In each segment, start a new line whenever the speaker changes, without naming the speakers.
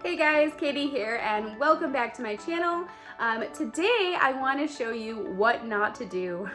Hey guys, Katie here and welcome back to my channel. Today I want to show you what not to do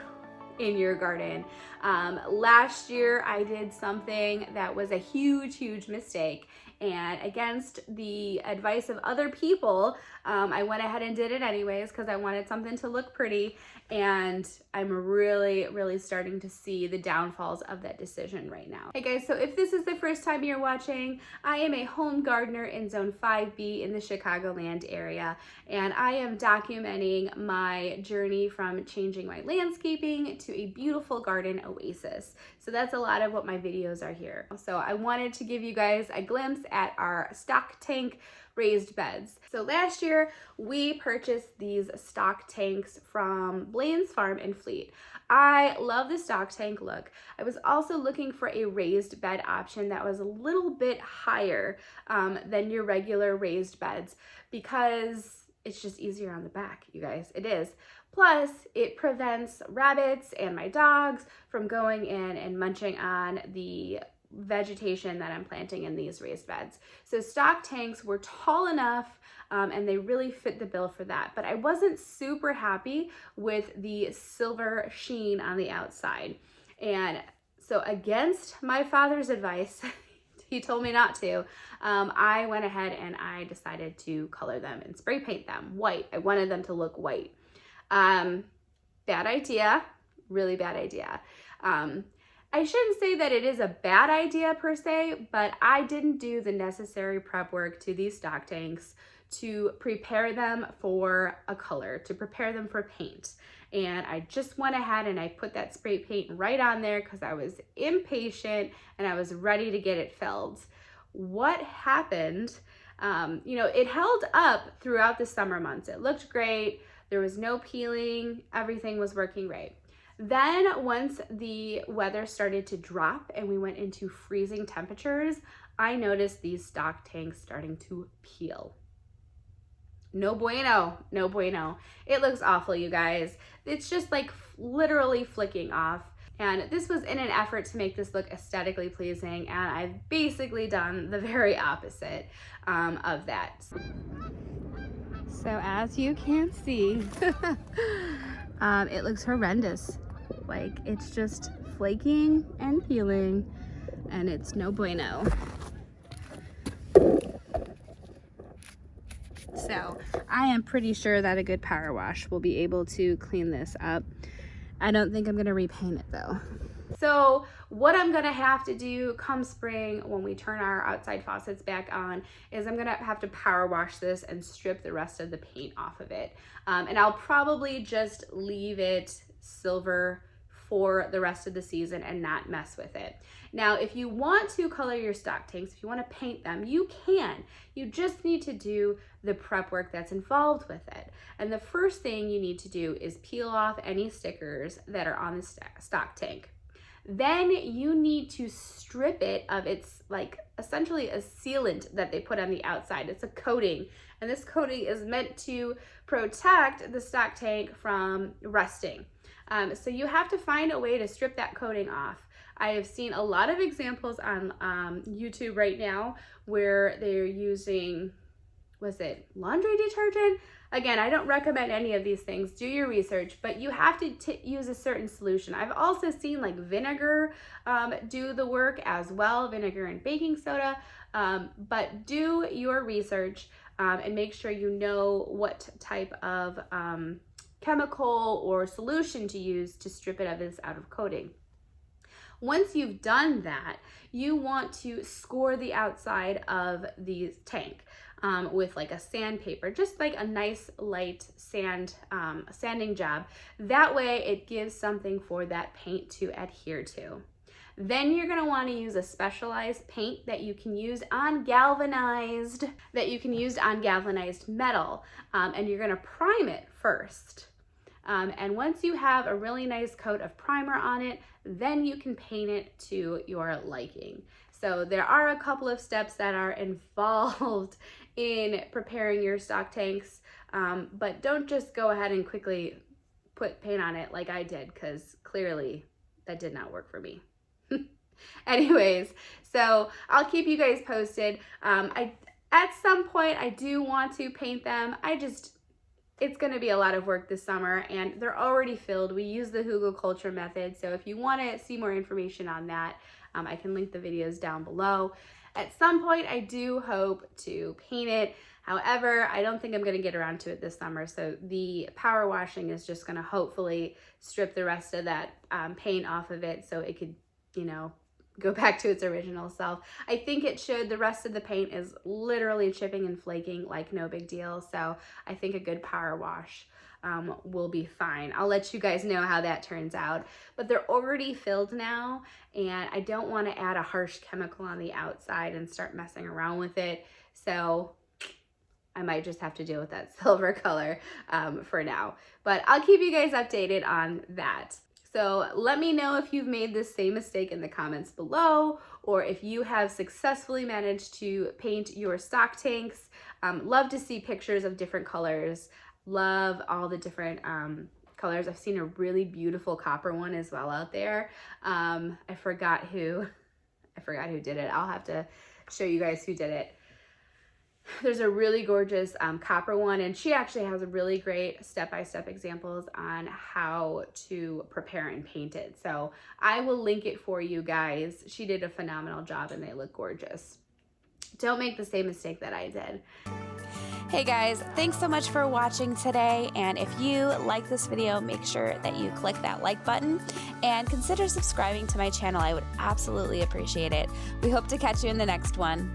in your garden. Last year I did something that was a huge mistake, and against the advice of other people, I went ahead and did it anyways because I wanted something to look pretty, and I'm really starting to see the downfalls of that decision right now. Hey guys, so if this is the first time you're watching, I am a home gardener in Zone 5B in the Chicagoland area, and I am documenting my journey from changing my landscaping to a beautiful garden oasis. So that's a lot of what my videos are here. So I wanted to give you guys a glimpse at our stock tank raised beds. So last year we purchased these stock tanks from Blaine's Farm in Fleet. I love the stock tank look. I was also looking for a raised bed option that was a little bit higher than your regular raised beds because it's just easier on the back, you guys. It is. Plus, it prevents rabbits and my dogs from going in and munching on the vegetation that I'm planting in these raised beds. So stock tanks were tall enough and they really fit the bill for that. But I wasn't super happy with the silver sheen on the outside. And so against my father's advice, he told me not to, I went ahead and I decided to color them and spray paint them white. I wanted them to look white. Bad idea, really bad idea. I shouldn't say that it is a bad idea per se, but I didn't do the necessary prep work to these stock tanks to prepare them for a color, to prepare them for paint. And I just went ahead and I put that spray paint right on there because I was impatient and I was ready to get it filled. What happened, it held up throughout the summer months. It looked great. There was no peeling. Everything was working right. Then once the weather started to drop and we went into freezing temperatures, I noticed these stock tanks starting to peel. No bueno, no bueno. It looks awful, you guys. It's just like literally flicking off. And this was in an effort to make this look aesthetically pleasing, and I've basically done the very opposite of that. So as you can see, it looks horrendous. Like, it's just flaking and peeling, and it's no bueno. So I am pretty sure that a good power wash will be able to clean this up. I don't think I'm gonna repaint it though. So what I'm gonna have to do come spring when we turn our outside faucets back on is I'm gonna have to power wash this and strip the rest of the paint off of it. And I'll probably just leave it silver for the rest of the season and not mess with it. Now, if you want to color your stock tanks, if you want to paint them, you can. You just need to do the prep work that's involved with it. And the first thing you need to do is peel off any stickers that are on the stock tank. Then you need to strip it of its, like, essentially a sealant that they put on the outside. It's a coating, and this coating is meant to protect the stock tank from rusting. So you have to find a way to strip that coating off. I have seen a lot of examples on YouTube right now where they're using, was it laundry detergent? Again, I don't recommend any of these things. Do your research, but you have to use a certain solution. I've also seen like vinegar do the work as well, vinegar and baking soda, but do your research and make sure you know what type of chemical or solution to use to strip it of this out of coating. Once you've done that, you want to score the outside of the tank with like a sandpaper, just like a nice light sanding job. That way it gives something for that paint to adhere to. Then you're gonna wanna use a specialized paint that you can use on galvanized metal, and you're gonna prime it first. And once you have a really nice coat of primer on it, then you can paint it to your liking. So there are a couple of steps that are involved in preparing your stock tanks, but don't just go ahead and quickly put paint on it like I did, because clearly that did not work for me. Anyways, so I'll keep you guys posted. At some point, I do want to paint them. It's going to be a lot of work this summer, and they're already filled. We use the hugelkultur method, so if you want to see more information on that, I can link the videos down below. At some point, I do hope to paint it. However, I don't think I'm going to get around to it this summer, so the power washing is just going to hopefully strip the rest of that paint off of it so it could, you know, go back to its original self. I think it should. The rest of the paint is literally chipping and flaking like no big deal, so I think a good power wash will be fine. I'll let you guys know how that turns out, but they're already filled now, and I don't want to add a harsh chemical on the outside and start messing around with it, so I might just have to deal with that silver color for now, but I'll keep you guys updated on that. So let me know if you've made this same mistake in the comments below, or if you have successfully managed to paint your stock tanks. Love to see pictures of different colors. Love all the different colors. I've seen a really beautiful copper one as well out there. I forgot who did it. I'll have to show you guys who did it. There's a really gorgeous copper one, and she actually has a really great step-by-step examples on how to prepare and paint it. So I will link it for you guys. She did a phenomenal job and they look gorgeous. Don't make the same mistake that I did. Hey guys, thanks so much for watching today, and if you like this video, make sure that you click that like button and consider subscribing to my channel. I would absolutely appreciate it. We hope to catch you in the next one.